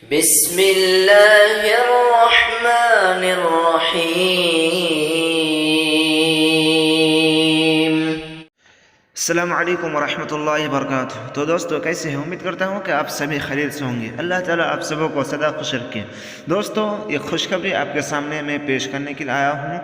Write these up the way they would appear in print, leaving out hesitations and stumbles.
बिस्मिल्लाहिर्रहमानिर्रहीम। अस्सलामु अलैकुम वरहमतुल्लाहि वबरकातुहू। तो दोस्तों कैसे हैं? उम्मीद करता हूं कि आप सभी खैरियत से होंगे। अल्लाह ताला आप सबों को सदा खुश रखे। दोस्तों ये खुशखबरी आपके सामने मैं पेश करने के लिए आया हूं,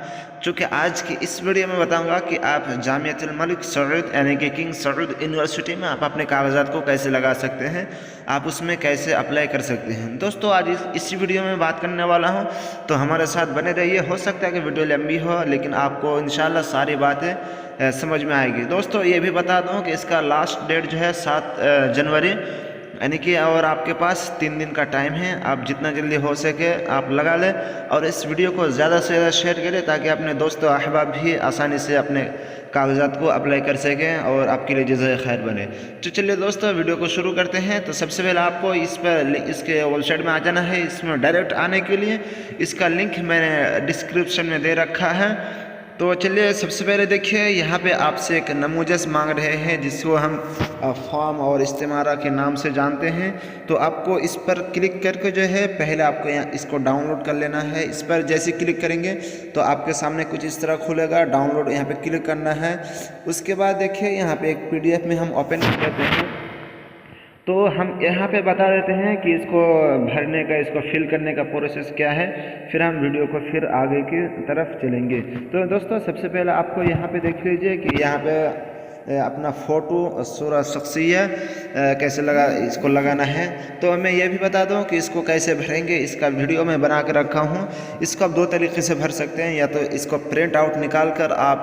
चूँकि आज की इस वीडियो में बताऊंगा कि आप जामियातुल मलिक सऊद यानी कि किंग सऊद यूनिवर्सिटी में आप अपने कागजात को कैसे लगा सकते हैं, आप उसमें कैसे अप्लाई कर सकते हैं। दोस्तों आज इस वीडियो में बात करने वाला हूँ, तो हमारे साथ बने रहिए। हो सकता है कि वीडियो लंबी हो, लेकिन आपको इंशाल्लाह सारी बातें समझ में आएगी। दोस्तों ये भी बता दूं कि इसका लास्ट डेट जो है 7 जनवरी यानी कि, और आपके पास 3 दिन का टाइम है। आप जितना जल्दी हो सके आप लगा लें और इस वीडियो को ज़्यादा से ज़्यादा शेयर करें, ताकि अपने दोस्तों अहबाब भी आसानी से अपने कागजात को अप्लाई कर सकें और आपके लिए जज़ाए खैर बने। तो चलिए दोस्तों वीडियो को शुरू करते हैं। तो सबसे पहले आपको इस पर इसके वेबसाइट में आ जाना है। इसमें डायरेक्ट आने के लिए इसका लिंक मैंने डिस्क्रिप्शन में दे रखा है। तो चलिए सबसे पहले देखिए, यहाँ पे आपसे एक नमूजस मांग रहे हैं, जिसको हम फॉर्म और इस्तेमारा के नाम से जानते हैं। तो आपको इस पर क्लिक करके जो है पहले आपको यहाँ इसको डाउनलोड कर लेना है। इस पर जैसे क्लिक करेंगे तो आपके सामने कुछ इस तरह खुलेगा। डाउनलोड यहाँ पे क्लिक करना है। उसके बाद देखिए यहाँ पे एक PDF में हम ओपन कर देते हैं। तो हम यहाँ पे बता देते हैं कि इसको भरने का, इसको फिल करने का प्रोसेस क्या है, फिर हम वीडियो को फिर आगे की तरफ चलेंगे। तो दोस्तों सबसे पहले आपको यहाँ पे देख लीजिए कि यहाँ पे अपना फ़ोटो सूरत शख्सिया कैसे इसको लगाना है। तो मैं ये भी बता दूं कि इसको कैसे भरेंगे, इसका वीडियो मैं बना के रखा हूं। इसको आप 2 तरीक़े से भर सकते हैं, या तो इसको प्रिंट आउट निकाल कर आप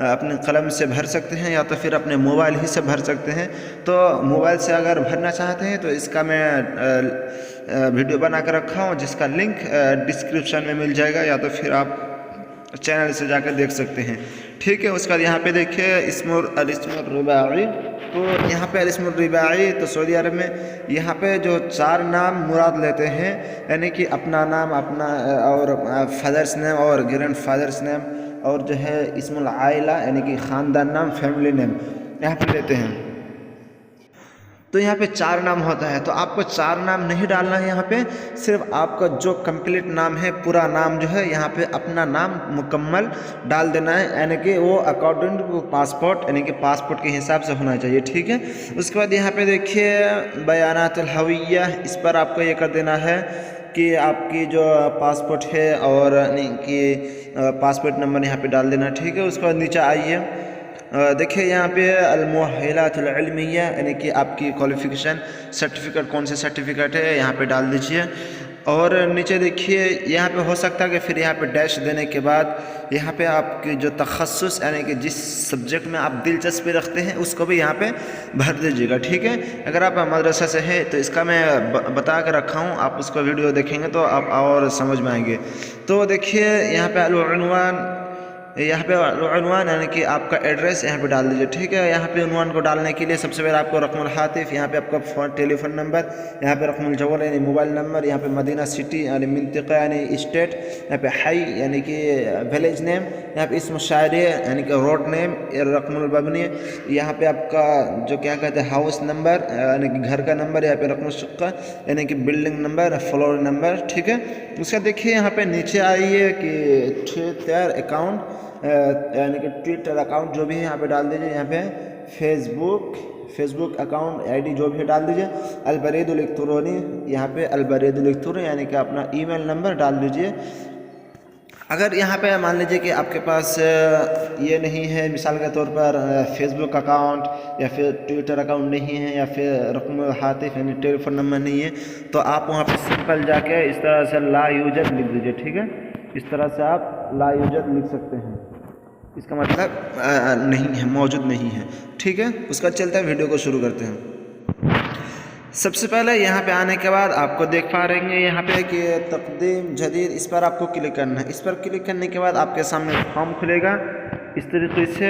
अपने कलम से भर सकते हैं, या तो फिर अपने मोबाइल ही से भर सकते हैं। तो मोबाइल से अगर भरना चाहते हैं तो इसका मैं वीडियो बना कर रखा हूँ, जिसका लिंक डिस्क्रिप्शन में मिल जाएगा, या तो फिर आप चैनल से जाकर देख सकते हैं। ठीक है। उसके बाद यहाँ पे देखिए इस्मुर रिबाई। तो यहाँ पे इस्मुर रिबाई, तो सऊदी अरब में यहाँ पे जो 4 नाम मुराद लेते हैं, यानी कि अपना नाम, अपना और फादर्स नेम और ग्रैंड फादर्स नेम, और जो है इस्मुल आइला यानी कि ख़ानदान नाम, फैमिली नेम यहाँ पे लेते हैं। तो यहाँ पे 4 नाम होता है। तो आपको 4 नाम नहीं डालना है यहाँ पे, सिर्फ आपका जो कंप्लीट नाम है, पूरा नाम जो है यहाँ पे अपना नाम मुकम्मल डाल देना है, यानी कि वो अकॉर्डिंग टू पासपोर्ट, यानी कि पासपोर्ट के हिसाब से होना चाहिए। ठीक है। उसके बाद यहाँ पे देखिए बयानातुल हविय्या, इस पर आपको ये कर देना है कि आपकी जो पासपोर्ट है और यानी कि पासपोर्ट नंबर यहाँ पे डाल देना। ठीक है। उसके बाद नीचे आइए, देखिए यहाँ पे अल-मुअहहिलातुल इल्मिय्या, यानी कि आपकी क्वालिफ़िकेशन सर्टिफिकेट, कौन से सर्टिफिकेट है यहाँ पे डाल दीजिए। और नीचे देखिए यहाँ पे हो सकता है कि फिर यहाँ पे डैश देने के बाद यहाँ पे आपकी जो तखस्सुस, यानी कि जिस सब्जेक्ट में आप दिलचस्पी रखते हैं, उसको भी यहाँ पे भर दीजिएगा। ठीक है। अगर आप मदरसा से है तो इसका मैं बता के रखा हूँ, आप उसको वीडियो देखेंगे तो आप और समझ में आएंगे। तो देखिए यहाँ पे अल-उन्वान, यहाँ पे उन्वान यानी कि आपका एड्रेस यहाँ पे डाल दीजिए। ठीक है। यहाँ पे उन्वान को डालने के लिए सबसे पहले आपको रकमुल हातिफ, यहाँ पे आपका टेलीफोन नंबर, यहाँ पे रकमुल जवाल यानी मोबाइल नंबर, यहाँ पे मदीना सिटी यानी मिंतिका यानी स्टेट, यहाँ पे हाई यानी कि विलेज नेम, यहाँ पे इस्म शायरी यानी कि रोड नेम, रकमुल बबनी, यहाँ पे आपका जो क्या कहते हैं हाउस नंबर यानी कि घर का नंबर, यहाँ पे रकमुल शुक्का यानी कि बिल्डिंग नंबर, फ्लोर नंबर। ठीक है। उसका देखिए यहाँ पे नीचे आइए कि ट्विटर अकाउंट यानी कि ट्विटर अकाउंट जो भी है यहाँ पे डाल दीजिए। यहाँ पे फेसबुक अकाउंट ID जो भी है डाल दीजिए। अलबरीदुल इलेक्ट्रॉनी, यहाँ पे अलबरीदुल इलेक्ट्रॉनी यानी कि अपना ईमेल नंबर डाल दीजिए। अगर यहाँ पे मान लीजिए कि आपके पास ये नहीं है, मिसाल के तौर पर फेसबुक अकाउंट या फिर ट्विटर अकाउंट नहीं है, या फिर रकम हातिफ यानी टेलीफोन नंबर नहीं है, तो आप वहाँ पे सिंपल जाके इस तरह से ला यूजद लिख दीजिए। ठीक है। इस तरह से आप ला यूजद लिख सकते हैं, इसका मतलब नहीं है, मौजूद नहीं है। ठीक है। उसका चलते हैं, वीडियो को शुरू करते हैं। सबसे पहले यहाँ पे आने के बाद आपको देख पा रहे हैं यहाँ पे कि तकदीम जदीद, इस पर आपको क्लिक करना है। इस पर क्लिक करने के बाद आपके सामने फॉर्म खुलेगा इस तरीके से।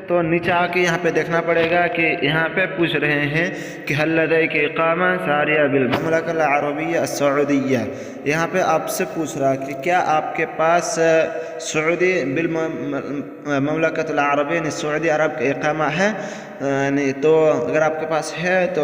तो नीचे आके यहाँ पे देखना पड़ेगा कि यहाँ पे पूछ रहे हैं कि हल लदैक इक़ामा सारिया बिल ममलकतुल अरबिय्या अस्सऊदिय्या। यहाँ पे आपसे पूछ रहा कि क्या आपके पास सऊदी बिल ममलकतुल अरबिय्या सऊदी अरब का इक़ामा है। नहीं तो अगर आपके पास है तो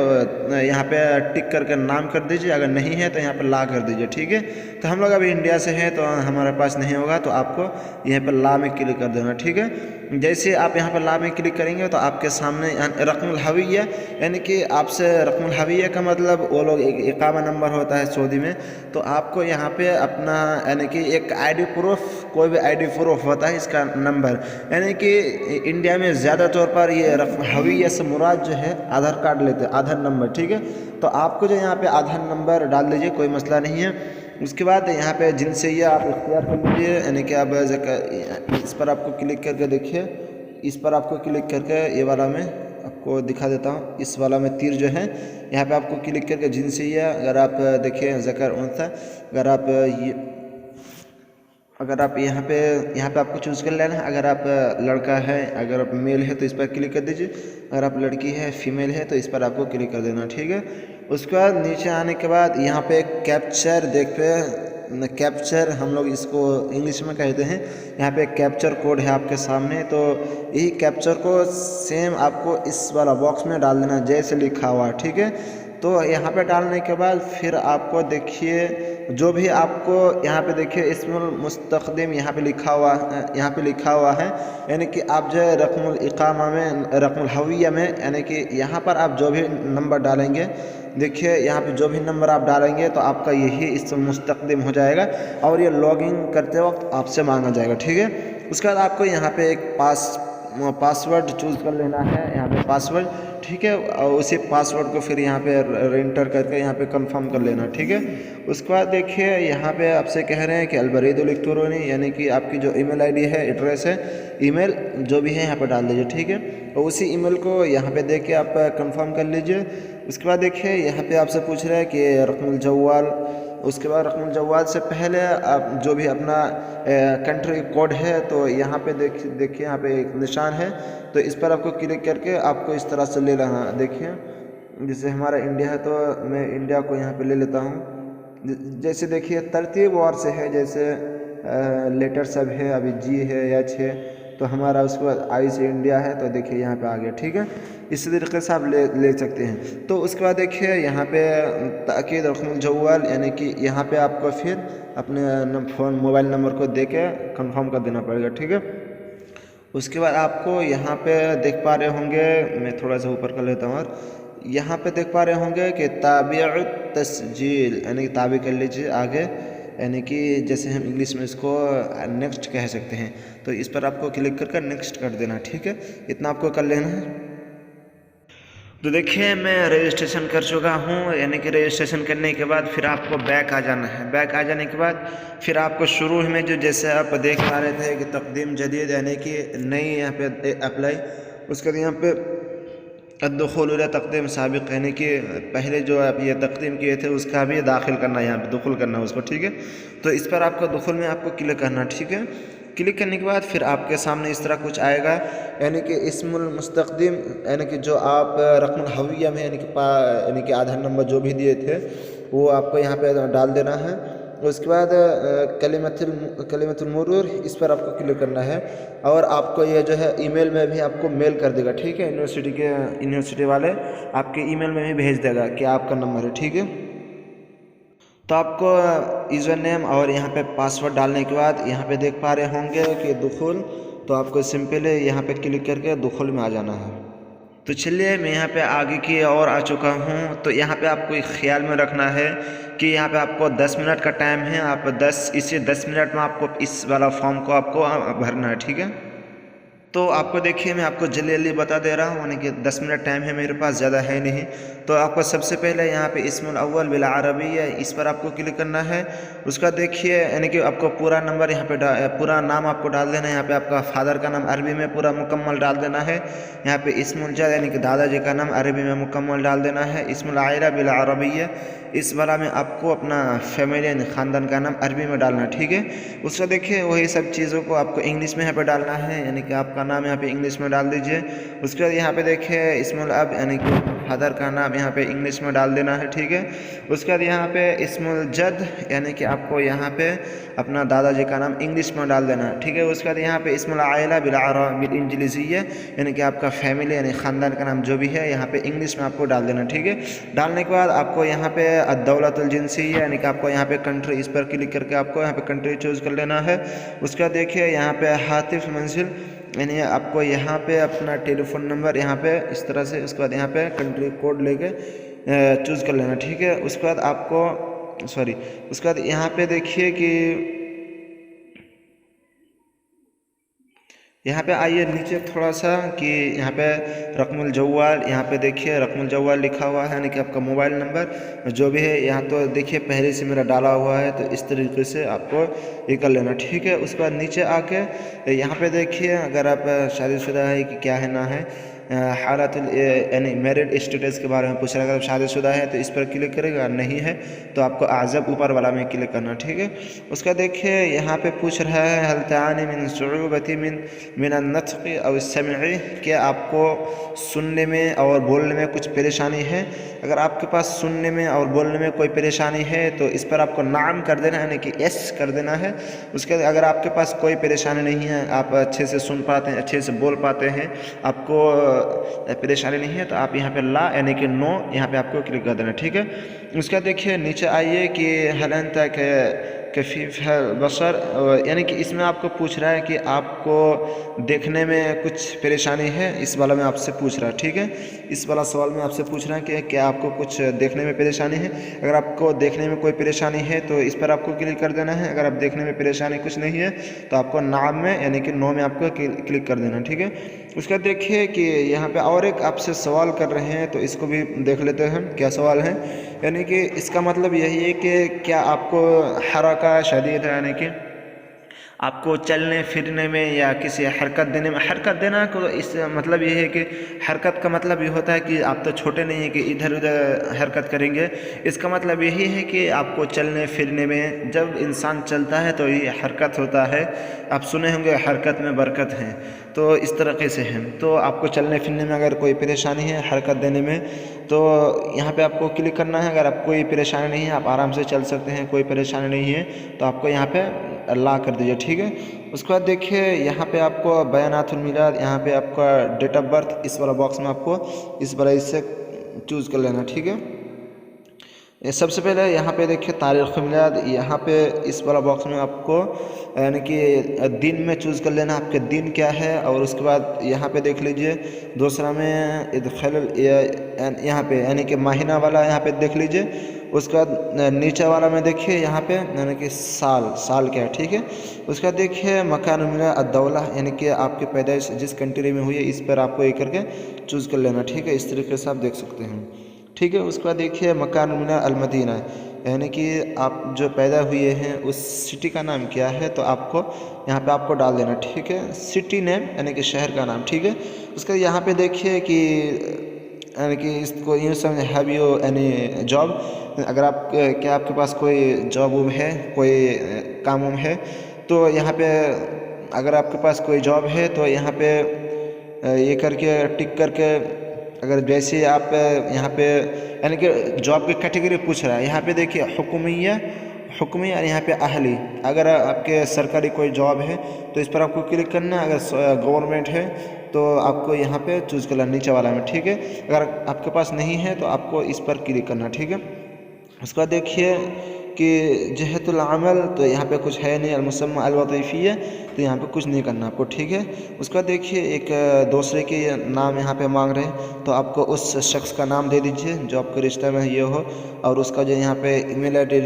यहाँ पे टिक करके नाम कर दीजिए, अगर नहीं है तो यहाँ पर ला कर दीजिए। ठीक है, तो हम लोग अभी इंडिया से हैं तो हमारे पास नहीं होगा, तो आपको यहाँ पर ला में क्लिक कर देना। ठीक है, जैसे आप यहाँ पर ला में क्लिक करेंगे तो आपके सामने रकमुल हविया, यानी कि आपसे रकमुल हविया का मतलब वो लोग एक इकामा नंबर होता है सऊदी में, तो आपको यहाँ पे अपना यानी कि एक आईडी प्रूफ, कोई भी आईडी प्रूफ होता है इसका नंबर, यानी कि इंडिया में ज़्यादा तौर पर ये रकम हविया से मुराद जो है आधार कार्ड लेते हैं, आधार नंबर। ठीक है, तो आपको जो यहाँ पे आधार नंबर डाल दीजिए, कोई मसला नहीं है। उसके बाद यहाँ पे जिनसे ये आप इख्तियार कर लीजिए, यानी कि आप इस पर आपको क्लिक करके देखिए, इस पर आपको क्लिक करके ये वाला में आपको दिखा देता हूँ, इस वाला में तीर जो है यहाँ पे आपको क्लिक करके जिनसिया, अगर आप देखिए ज़कर उनसा, अगर आप यहाँ पे आपको चूज़ कर लेना है। अगर आप लड़का है, अगर आप मेल है तो इस पर क्लिक कर दीजिए, अगर आप लड़की है फीमेल है तो इस पर आपको क्लिक कर देना। ठीक है, उसके बाद नीचे आने के बाद यहाँ पे कैप्चर देख पे, कैप्चर हम लोग इसको इंग्लिश में कहते हैं, यहाँ पे कैप्चर कोड है आपके सामने, तो यही कैप्चर को सेम आपको इस वाला बॉक्स में डाल देना जैसे लिखा हुआ। ठीक है, तो यहाँ पे डालने के बाद फिर आपको देखिए जो भी आपको यहाँ पे देखिए इस्मुल मुस्तक़दिम यहाँ पे लिखा हुआ है, यानी कि आप जो है रकमुल इक़ामा में, रकमुल हविया में, यानी कि यहाँ पर आप जो भी नंबर डालेंगे, देखिए यहाँ पे जो भी नंबर आप डालेंगे तो आपका यही इस्मुल मुस्तक़दिम हो जाएगा और ये लॉगिन करते वक्त आपसे मांगा जाएगा। ठीक है, उसके बाद आपको यहाँ पे एक पासवर्ड चूज़ कर लेना है, यहाँ पे पासवर्ड। ठीक है, और उसी पासवर्ड को फिर यहाँ पे एंटर करके यहाँ पे कंफर्म कर लेना। ठीक है, उसके बाद देखिए यहाँ पे आपसे कह रहे हैं कि अलबरीदुल इलेक्ट्रॉनी, यानी कि आपकी जो ईमेल आईडी है, एड्रेस है, ईमेल जो भी है यहाँ पे डाल दीजिए। ठीक है, और उसी ईमेल को यहाँ पे देख के आप कंफर्म कर लीजिए। उसके बाद देखिए यहाँ पे आपसे पूछ रहा है कि रकमुल जवाल, उसके बाद रकमुल जवाल से पहले आप जो भी अपना कंट्री कोड है तो यहाँ पे देखिए यहाँ पे एक निशान है, तो इस पर आपको क्लिक करके आपको इस तरह से ले लेना। देखिए जैसे हमारा इंडिया है तो मैं इंडिया को यहाँ पे ले लेता हूँ। जैसे देखिए तरतीब वार से है, जैसे लेटर सब है, अभी जी है, एच है, तो हमारा उसके बाद आई से इंडिया है, तो देखिए यहाँ पे आ गया। ठीक है, इसी तरीके से आप ले सकते हैं। तो उसके बाद देखिए यहाँ पे ताकीद रकमुल जवाल, यानी कि यहाँ पे आपको फिर अपने मोबाइल नंबर को दे के कन्फर्म कर देना पड़ेगा। ठीक है, उसके बाद आपको यहाँ पे देख पा रहे होंगे, मैं थोड़ा सा ऊपर कर लेता हूँ, और यहाँ पे देख पा रहे होंगे कि ताबीअ तस्जील, यानी कि ताबी कर लीजिए आगे, यानी कि जैसे हम इंग्लिश में इसको नेक्स्ट कह सकते हैं, तो इस पर आपको क्लिक करके नेक्स्ट कर देना। ठीक है, इतना आपको कर लेना है। तो देखिए मैं रजिस्ट्रेशन कर चुका हूँ, यानी कि रजिस्ट्रेशन करने के बाद फिर आपको बैक आ जाना है। बैक आ जाने के बाद फिर आपको शुरू में जो जैसे आप देख पा रहे थे कि तकदीम जदीद, यानी कि नई यहाँ पे अप्लाई, उसके बाद यहाँ पे दुखुल तकदीम साबिक़, यानी कि पहले जो आप ये तकदीम किए थे उसका भी दाखिल करना, यहाँ पे दुखुल करना उसको। ठीक है, तो इस पर आपको दुखुल में आपको क्लिक करना। ठीक है, क्लिक करने के बाद फिर आपके सामने इस तरह कुछ आएगा, यानी कि इस्मुल मुस्तक़दिम, यानी कि जो आप रकमुल हविया में यानी कि आधार नंबर जो भी दिए थे वो आपको यहाँ पे डाल देना है। उसके बाद कलिमतुल मुरूर, इस पर आपको क्लिक करना है और आपको ये जो है ईमेल में भी आपको मेल कर देगा। ठीक है, यूनिवर्सिटी वाले आपके ईमेल में भी भेज देगा कि आपका नंबर है। ठीक है, तो आपको यूज़र नेम और यहाँ पे पासवर्ड डालने के बाद यहाँ पे देख पा रहे होंगे कि दुखुल, तो आपको सिंपल यहाँ पे क्लिक करके दुखुल में आ जाना है। तो चलिए मैं यहाँ पे आगे की और आ चुका हूँ। तो यहाँ पे आपको एक ख्याल में रखना है कि यहाँ पे आपको 10 मिनट का टाइम है, आप 10 मिनट में आपको इस वाला फॉर्म को आपको भरना है। ठीक है, तो आपको देखिए मैं आपको जल्दी जल्दी बता दे रहा हूँ, यानी कि 10 मिनट टाइम है मेरे पास, ज़्यादा है नहीं। तो आपको सबसे पहले यहाँ पे इस्मुल अव्वल बिल अरबिय्या इस पर आपको क्लिक करना है। उसका देखिए यानी कि आपको पूरा नंबर यहाँ पे पूरा नाम आपको डाल देना है। यहाँ पे आपका फादर का नाम अरबी में पूरा मुकम्मल डाल देना है। यहाँ पे इस्मुल जद यानी कि दादाजी का नाम अरबी में मुकम्मल डाल देना है। इस्मुल आइला बिल अरबिय्या इस वाला में आपको अपना फैमिली यानी ख़ानदान का नाम अरबी में डालना, ठीक है। उसका देखिए वही सब चीज़ों को आपको इंग्लिश में यहाँ पे डालना है, यानी कि आपका नाम यहाँ पे इंग्लिश में डाल दीजिए। उसके बाद यहाँ पे देखिए इस्मुल अब यानी कि फादर का नाम यहाँ पे इंग्लिश में डाल देना है, ठीक है। उसके बाद यहाँ पे इस्मुल जद यानी कि आपको यहाँ पे अपना दादाजी का नाम इंग्लिश में डाल देना है, ठीक है। उसके बाद यहाँ पे इस्मुल आइला बिल इंग्लिशिय्या यानी कि आपका फैमिली यानी ख़ानदान का नाम जो भी है यहाँ पे इंग्लिश में आपको डाल देना, ठीक है। डालने के बाद आपको यहाँ पे अद-दौलतुल जिन्सिय्या यानी कि आपको यहाँ पे कंट्री इस पर क्लिक करके आपको यहाँ पे कंट्री चूज़ कर लेना है। उसका देखिए यहाँ पे हातिफ मंजिल यानी आपको यहाँ पे अपना टेलीफोन नंबर यहाँ पे इस तरह से, उसके बाद यहाँ पे कंट्री कोड लेके चूज़ कर लेना, ठीक है। उसके बाद आपको उसके बाद यहाँ पे देखिए कि यहाँ पे आइए नीचे थोड़ा सा कि यहाँ पे रकमुल जवाल, यहाँ पे देखिए रकमुल जवाल लिखा हुआ है यानी कि आपका मोबाइल नंबर जो भी है यहाँ तो देखिए पहले से मेरा डाला हुआ है, तो इस तरीके से आपको ये कर लेना, ठीक है। उसके बाद नीचे आके यहाँ पे देखिए अगर आप शादीशुदा है कि क्या है ना है, हालत यानी मैरिड स्टेटस के बारे में पूछ रहा है। अगर शादीशुदा है तो इस पर क्लिक करेगा, नहीं है तो आपको आज़ब ऊपर वाला में क्लिक करना, ठीक है। उसका देखिए यहाँ पे पूछ रहा है हल तानी मिन सुऊबती मिन अन्नत्क़ि अव अस्समई, क्या आपको सुनने में और बोलने में कुछ परेशानी है। अगर आपके पास सुनने में और बोलने में कोई परेशानी है तो इस पर आपको नाम कर देना है यानी कि यस कर देना है। उसके अगर आपके पास कोई परेशानी नहीं है, आप अच्छे से सुन पाते हैं, अच्छे से बोल पाते हैं, आपको परेशानी नहीं है, तो आप यहाँ पे ला यानी कि नो यहाँ पे आपको क्लिक कर देना, ठीक है। उसका देखिए नीचे आइए कि हल अंता कफ़ीफ़ है बसर, यानी कि इसमें आपको पूछ रहा है कि आपको देखने में कुछ परेशानी है, इस वाला में आपसे पूछ रहा है, ठीक है। इस वाला सवाल में आपसे पूछ रहा है कि क्या आपको कुछ देखने में परेशानी है। अगर आपको देखने में कोई परेशानी है तो इस पर आपको क्लिक कर देना है। अगर आप देखने में परेशानी कुछ नहीं है तो आपको नाम में यानी कि नो में आपको क्लिक कर देना, ठीक है। उसका देखिए कि यहाँ पे और एक आपसे सवाल कर रहे हैं, तो इसको भी देख लेते हैं क्या सवाल है। यानी कि इसका मतलब यही है कि क्या आपको हरका शदीद है, यानी कि आपको चलने फिरने में या किसी हरकत देने में, हरकत देना को इस मतलब ये है कि हरकत का मतलब ये होता है कि आप तो छोटे नहीं हैं कि इधर उधर हरकत करेंगे। इसका मतलब यही है कि आपको चलने फिरने में, जब इंसान चलता है तो ये हरकत होता है। आप सुने होंगे हरकत में बरकत है, तो इस तरीके से है। तो आपको चलने फिरने में अगर कोई परेशानी है हरकत देने में तो यहाँ पे आपको क्लिक करना है। अगर आपको कोई परेशानी नहीं है, आप आराम से चल सकते हैं, कोई परेशानी नहीं है, तो आपको यहाँ पे अल्लाह कर दीजिए, ठीक है। उसके बाद देखिए यहाँ पे आपको बयानातुल मिलाद, यहाँ पे आपका डेट ऑफ बर्थ इस वाला बॉक्स में आपको इस बार इससे चूज़ कर लेना, ठीक है। सबसे पहले यहाँ पे देखिए तारीख़ मिलाद, यहाँ पे इस वाला बॉक्स में आपको यानी कि दिन में चूज़ कर लेना, आपके दिन क्या है। और उसके बाद यहाँ पे देख लीजिए दूसरा में इदख़ाल यहाँ पे यानी कि महीना वाला यहाँ पे देख लीजिए। उसके बाद नीचे वाला में देखिए यहाँ पे यानी कि साल क्या है, ठीक है। उसके बाद देखिए मकान मिला अद-दौला यानी कि आपकी पैदाइश जिस कंट्री में हुई है इस पर आपको ये करके चूज़ कर लेना, ठीक है। इस तरीके से आप देख सकते हैं, ठीक है। उसके बाद देखिए मकान मिला अल-मदीना यानी कि आप जो पैदा हुए हैं उस सिटी का नाम क्या है, तो आपको यहाँ पे आपको डाल देना, ठीक है। सिटी नेम यानी कि शहर का नाम, ठीक है। उसके बाद यहाँ पे देखिए कि यानी कि इसको यूँ समझ हैव यू एनी जॉब, अगर आप क्या आपके पास कोई जॉब वॉब है, कोई काम वाम है, तो यहाँ पे अगर आपके पास कोई जॉब है तो यहाँ पे ये करके टिक करके, अगर जैसे आप यहाँ पे यानी कि जॉब की कैटेगरी पूछ रहा है, यहाँ पे देखिए हुक्मिया और यहाँ पे अहली, अगर आपके सरकारी कोई जॉब है तो इस पर आपको क्लिक करना है। अगर गवर्नमेंट है तो आपको यहाँ पे चूज़ करना नीचे वाला में, ठीक है। अगर आपके पास नहीं है तो आपको इस पर क्लिक करना, ठीक है। उसके बाद देखिए कि जहतुल अमल, तो यहाँ पे कुछ है नहीं, अलमुसम्मा अलवज़ीफ़िया, तो यहाँ पे कुछ नहीं करना आपको, ठीक है। उसके बाद देखिए एक दूसरे के नाम यहाँ पे मांग रहे हैं, तो आपको उस शख्स का नाम दे दीजिए जो आपके रिश्ते में ये हो, और उसका जो यहाँ पे ईमेल आई डी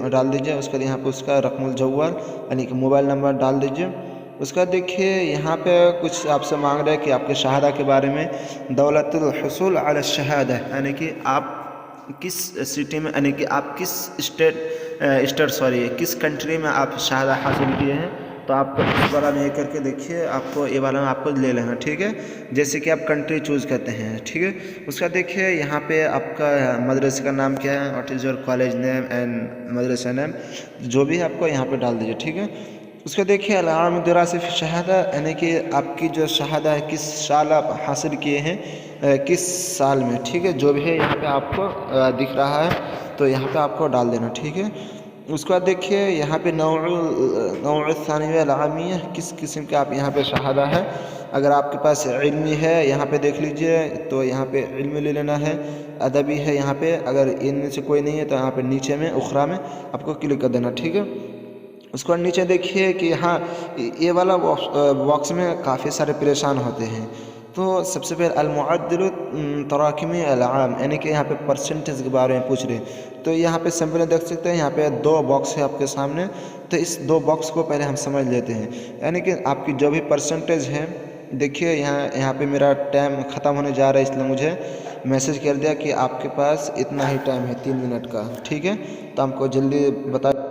डाल दीजिए। उसके बाद यहाँ पे उसका रकमुल जवाल यानी कि मोबाइल नंबर डाल दीजिए। उसका देखिए यहाँ पे कुछ आपसे मांग रहा है कि आपके शहादा के बारे में, दौलतुल हुसूल अला शहादा, यानी कि आप किस सिटी में, यानी कि आप किस किस कंट्री में आप शहादा हासिल किए हैं। तो आपको इस वाला में ये करके देखिए, आपको ये वाला में आपको ले लेना, ठीक है। जैसे कि आप कंट्री चूज़ करते हैं, ठीक है। उसका देखिए यहाँ पे आपका मदरसे का नाम क्या है, what is your college name and Madrasa name, जो भी आपको यहाँ पे डाल दीजिए, ठीक है। उसका देखिए अल-आम दरासा फ़ी शहादा, यानी कि आपकी जो शहादा है किस साल आप हासिल किए हैं, किस साल में, ठीक है। जो भी है यहाँ पे आपको दिख रहा है, तो यहाँ पे आपको डाल देना, ठीक है। उसके बाद देखिए यहाँ पे नौअ सानिया अल-आमिया, किस किस्म का आप यहाँ पे शहादा है। अगर आपके पास इल्मी है यहाँ पे देख लीजिए, तो यहाँ पे इल्मी ले लेना है। अदबी है यहाँ पे, अगर इनमें से कोई नहीं है तो यहाँ पे नीचे में उखरा में आपको क्लिक कर देना, ठीक है। उसके बाद नीचे देखिए कि हाँ, ये वाला बॉक्स में काफ़ी सारे परेशान होते हैं। तो सबसे पहले अलमुअद्दिल तराकिमी अल-आम, यानी कि यहाँ पे परसेंटेज के बारे में पूछ रहे हैं। तो यहाँ पे सिंपल देख सकते हैं, यहाँ पे 2 बॉक्स है आपके सामने। तो इस 2 बॉक्स को पहले हम समझ लेते हैं, यानी कि आपकी जो भी परसेंटेज है। देखिए यहाँ पे मेरा टाइम ख़त्म होने जा रहा है, इसलिए मुझे मैसेज कर दिया कि आपके पास इतना ही टाइम है, 3 मिनट का, ठीक है। तो हमको जल्दी बता।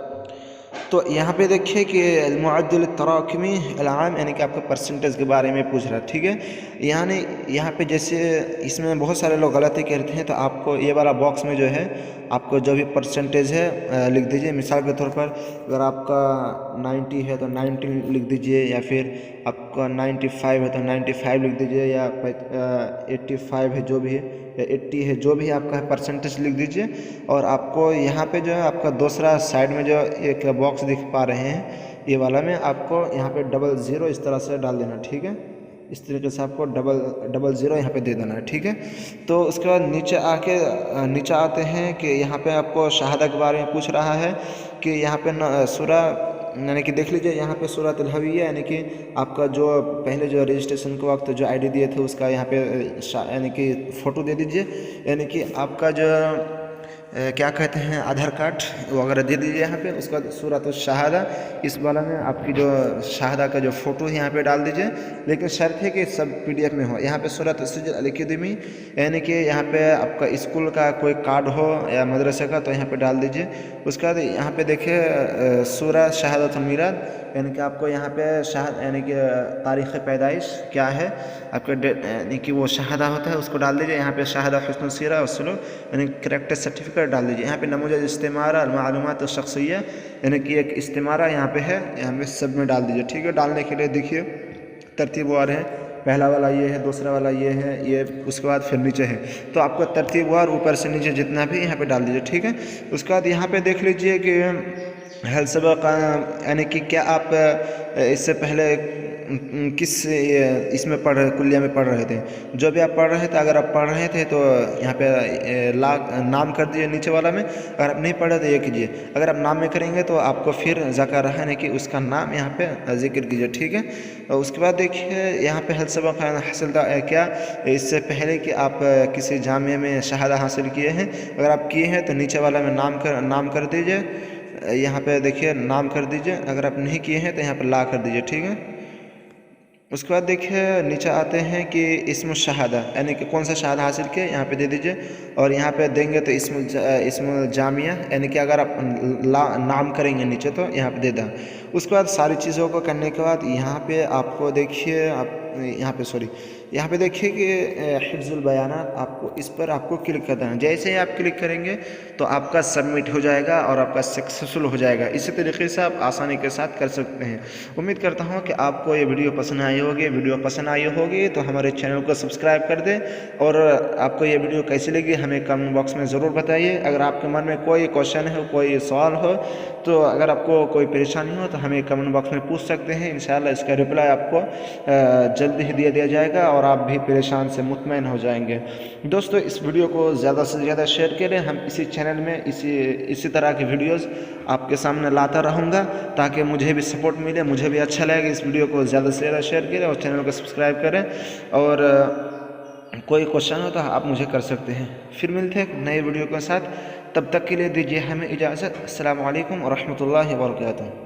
तो यहाँ पे देखिए कि अलमुअद्दिल तराकिमी अल-आम, यानी कि आपके परसेंटेज के बारे में पूछ रहा है, ठीक है। यानी यहाँ पे जैसे इसमें बहुत सारे लोग गलती करते हैं, तो आपको ये वाला बॉक्स में जो है आपको जो भी परसेंटेज है लिख दीजिए। मिसाल के तौर पर अगर आपका 90 है तो 90 लिख दीजिए, या फिर आपका 95 है तो 95 लिख दीजिए, या 85 है जो भी है, या 80 है, जो भी आपका परसेंटेज लिख दीजिए। और आपको यहाँ पे जो है आपका दूसरा साइड में जो एक बॉक्स दिख पा रहे हैं, ये वाला में आपको यहाँ पे 00 इस तरह से डाल देना, ठीक है। इस तरीके से आपको 00 यहाँ पे दे देना है, ठीक है। तो उसके बाद नीचे आते हैं कि यहाँ पे आपको शहादा के बारे में पूछ रहा है कि यहाँ पे सूरा, यानी कि देख लीजिए यहाँ पे सूरतुल हविय्या, यानी कि आपका जो पहले जो रजिस्ट्रेशन के वक्त जो आईडी दिए थे उसका यहाँ पे यानी कि फ़ोटो दे दीजिए, यानी कि आपका जो क्या कहते हैं आधार कार्ड वगैरह दे दीजिए यहाँ पे। उसका सूरतुल शहादा, इस वाला में आपकी जो शहादा का जो फ़ोटो है यहाँ पे डाल दीजिए, लेकिन शर्त है कि सब PDF में हो। यहाँ पे सूरतुल सिजिल अल-अकादमी, यानी कि यहाँ पे आपका स्कूल का कोई कार्ड हो या मदरसे का, तो यहाँ पे डाल दीजिए। उसके बाद यहाँ पे देखिए सूरा शहादतुल मीलाद, यानी कि आपको यहाँ पे यानी कि तारीख़ पैदाइश क्या है आपका, यानी कि वो शहादा होता है, उसको डाल दीजिए। यहाँ पे शहादा हुस्नुल सीरा व सुलूक, यानी करैक्टर सर्टिफिकेट डाल दीजिए। यहाँ पे नमूज़ज इस्तिमारा अल-मालूमात शख्सिय्या, यानी कि एक इस्तिमारा यहाँ पे है, यहाँ पे सब में डाल दीजिए, ठीक है। डालने के लिए देखिए तरतीबवार है, पहला वाला ये है, दूसरा वाला ये है, ये उसके बाद फिर नीचे है। तो आपको तरतीबवार ऊपर से नीचे जितना भी यहाँ पे डाल दीजिए, ठीक है। उसके बाद यहाँ पे देख लीजिए कि हल सबक, यानी कि क्या आप इससे पहले किस इसमें कुलिया में पढ़ रहे थे। जो भी आप पढ़ रहे थे, अगर आप पढ़ रहे थे तो यहाँ पे नाम कर दीजिए नीचे वाला में। अगर आप नहीं पढ़ रहे तो ये कीजिए। अगर आप नाम में करेंगे तो आपको फिर ज़कर है कि उसका नाम यहाँ पे जिक्र कीजिए, ठीक है। और उसके बाद देखिए यहाँ पे हल सबक हासिल क्या, इससे पहले कि आप किसी जामिया में शहादा हासिल किए हैं। अगर आप किए हैं तो नीचे वाला में नाम कर दीजिए, यहाँ पे देखिए नाम कर दीजिए। अगर आप नहीं किए हैं तो यहाँ पे ला कर दीजिए, ठीक है। उसके बाद देखिए नीचे आते हैं कि इस्म शहादा, यानी कि कौन सा शहादा हासिल किया, यहाँ पे दे दीजिए। और यहाँ पे देंगे तो इस्म जामिया, यानी कि अगर आप नाम करेंगे नीचे तो यहाँ पे दे दें। उसके बाद सारी चीज़ों को करने के बाद यहाँ पे आपको देखिए यहाँ पे देखिए कि हिफ्ज़ुल बयानात, आपको इस पर आपको क्लिक कर देना। जैसे ही आप क्लिक करेंगे तो आपका सबमिट हो जाएगा और आपका सक्सेसफुल हो जाएगा। इसी तरीके से आप आसानी के साथ कर सकते हैं। उम्मीद करता हूँ कि आपको ये वीडियो पसंद आई होगी। वीडियो पसंद आई होगी तो हमारे चैनल को सब्सक्राइब कर दें, और आपको ये वीडियो कैसी लगी हमें कमेंट बॉक्स में ज़रूर बताइए। अगर आपके मन में कोई क्वेश्चन हो, कोई सवाल हो, तो अगर आपको कोई परेशानी हो तो हमें कमेंट बॉक्स में पूछ सकते हैं। इंशाल्लाह इसका रिप्लाई आपको जल्द ही दिया जाएगा और आप भी परेशान से मुतमईन हो जाएंगे। दोस्तों, इस वीडियो को ज़्यादा से ज़्यादा शेयर करें। हम इसी चैनल में इसी तरह की वीडियोस आपके सामने लाता रहूँगा, ताकि मुझे भी सपोर्ट मिले, मुझे भी अच्छा लगे। इस वीडियो को ज़्यादा से ज़्यादा शेयर करें और चैनल को सब्सक्राइब करें। और कोई क्वेश्चन हो तो आप मुझे कर सकते हैं। फिर मिलते हैं नए वीडियो के साथ, तब तक के लिए दीजिए हमें इजाज़त। अस्सलामु अलैकुम व रहमतुल्लाहि व बरकातुहू।